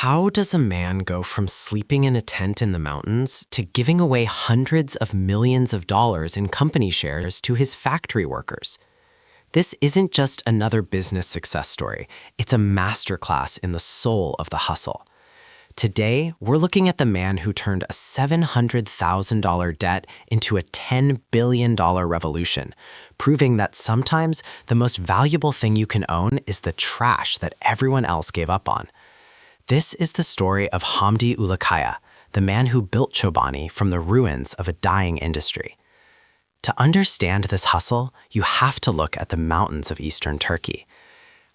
How does a man go from sleeping in a tent in the mountains to giving away hundreds of millions of dollars in company shares to his factory workers? This isn't just another business success story, it's a masterclass in the soul of the hustle. Today, we're looking at the man who turned a $700,000 debt into a $10 billion revolution, proving that sometimes the most valuable thing you can own is the trash that everyone else gave up on. This is the story of Hamdi Ulukaya, the man who built Chobani from the ruins of a dying industry. To understand this hustle, you have to look at the mountains of eastern Turkey.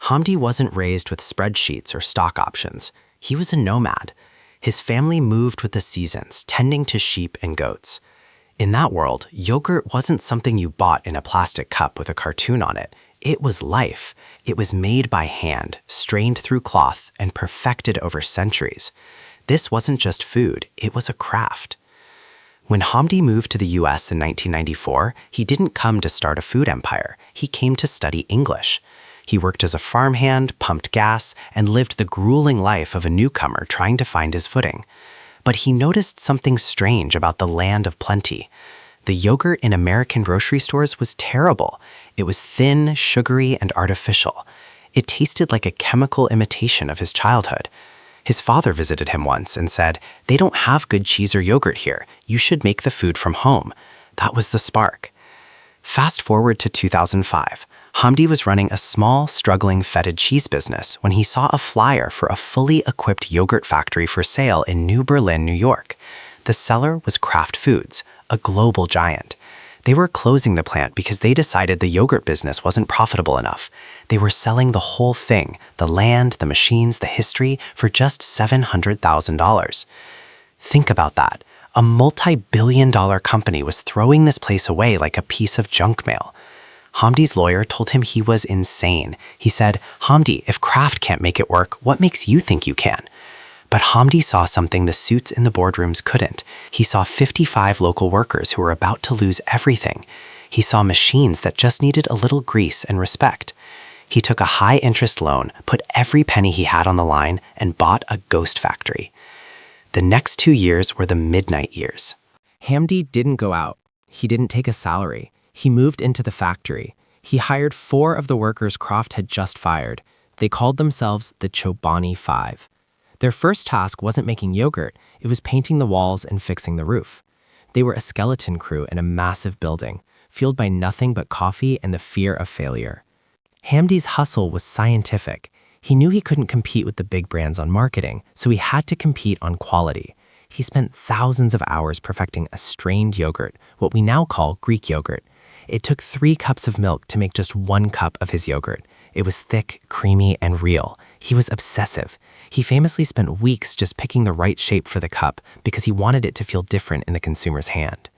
Hamdi wasn't raised with spreadsheets or stock options. He was a nomad. His family moved with the seasons, tending to sheep and goats. In that world, yogurt wasn't something you bought in a plastic cup with a cartoon on it. It was life. It was made by hand, strained through cloth, and perfected over centuries. This wasn't just food, it was a craft. When Hamdi moved to the US in 1994, he didn't come to start a food empire. He came to study English. He worked as a farmhand, pumped gas, and lived the grueling life of a newcomer trying to find his footing. But he noticed something strange about the land of plenty. The yogurt in American grocery stores was terrible. It was thin, sugary, and artificial. It tasted like a chemical imitation of his childhood. His father visited him once and said, "They don't have good cheese or yogurt here. You should make the food from home." That was the spark. Fast forward to 2005. Hamdi was running a small, struggling fetid cheese business when he saw a flyer for a fully equipped yogurt factory for sale in New Berlin, New York. The seller was Kraft Foods, a global giant. They were closing the plant because they decided the yogurt business wasn't profitable enough. They were selling the whole thing, the land, the machines, the history, for just $700,000. Think about that. A multi-billion-dollar company was throwing this place away like a piece of junk mail. Hamdi's lawyer told him he was insane. He said, "Hamdi, if Kraft can't make it work, what makes you think you can?" But Hamdi saw something the suits in the boardrooms couldn't. He saw 55 local workers who were about to lose everything. He saw machines that just needed a little grease and respect. He took a high-interest loan, put every penny he had on the line, and bought a ghost factory. The next 2 years were the midnight years. Hamdi didn't go out. He didn't take a salary. He moved into the factory. He hired 4 of the workers Kraft had just fired. They called themselves the Chobani 5. Their first task wasn't making yogurt, it was painting the walls and fixing the roof. They were a skeleton crew in a massive building, fueled by nothing but coffee and the fear of failure. Hamdi's hustle was scientific. He knew he couldn't compete with the big brands on marketing, so he had to compete on quality. He spent thousands of hours perfecting a strained yogurt, what we now call Greek yogurt. It took 3 cups of milk to make just 1 cup of his yogurt. It was thick, creamy, and real. He was obsessive. He famously spent weeks just picking the right shape for the cup because he wanted it to feel different in the consumer's hand.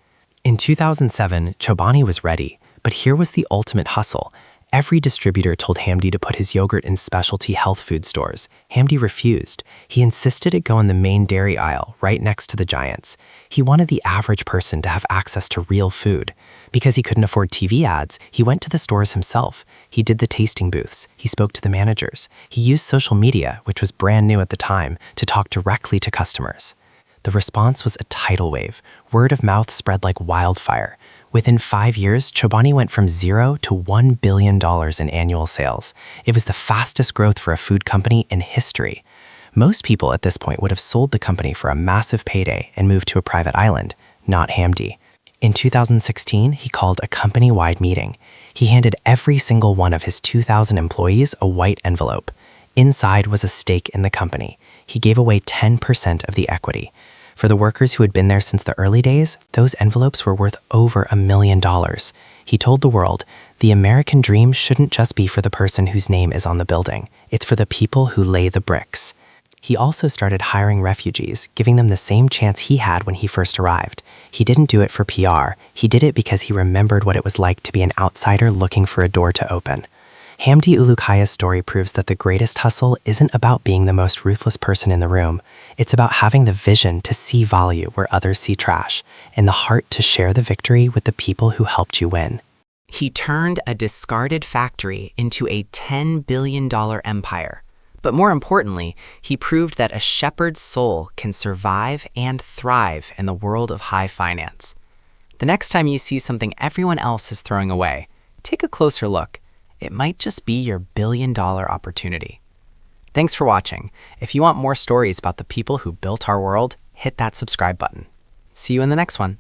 In 2007, Chobani was ready, but here was the ultimate hustle. Every distributor told Hamdi to put his yogurt in specialty health food stores. Hamdi refused. He insisted it go in the main dairy aisle, right next to the giants. He wanted the average person to have access to real food. Because he couldn't afford TV ads, he went to the stores himself. He did the tasting booths. He spoke to the managers. He used social media, which was brand new at the time, to talk directly to customers. The response was a tidal wave. Word of mouth spread like wildfire. Within 5 years, Chobani went from 0 to $1 billion in annual sales. It was the fastest growth for a food company in history. Most people at this point would have sold the company for a massive payday and moved to a private island, not Hamdi. In 2016, he called a company-wide meeting. He handed every single one of his 2,000 employees a white envelope. Inside was a stake in the company. He gave away 10% of the equity. For the workers who had been there since the early days, those envelopes were worth over $1 million. He told the world, the American dream shouldn't just be for the person whose name is on the building. It's for the people who lay the bricks. He also started hiring refugees, giving them the same chance he had when he first arrived. He didn't do it for PR. He did it because he remembered what it was like to be an outsider looking for a door to open. Hamdi Ulukaya's story proves that the greatest hustle isn't about being the most ruthless person in the room. It's about having the vision to see value where others see trash, and the heart to share the victory with the people who helped you win. He turned a discarded factory into a $10 billion empire. But more importantly, he proved that a shepherd's soul can survive and thrive in the world of high finance. The next time you see something everyone else is throwing away, take a closer look. It might just be your billion-dollar opportunity. Thanks for watching. If you want more stories about the people who built our world, hit that subscribe button. See you in the next one.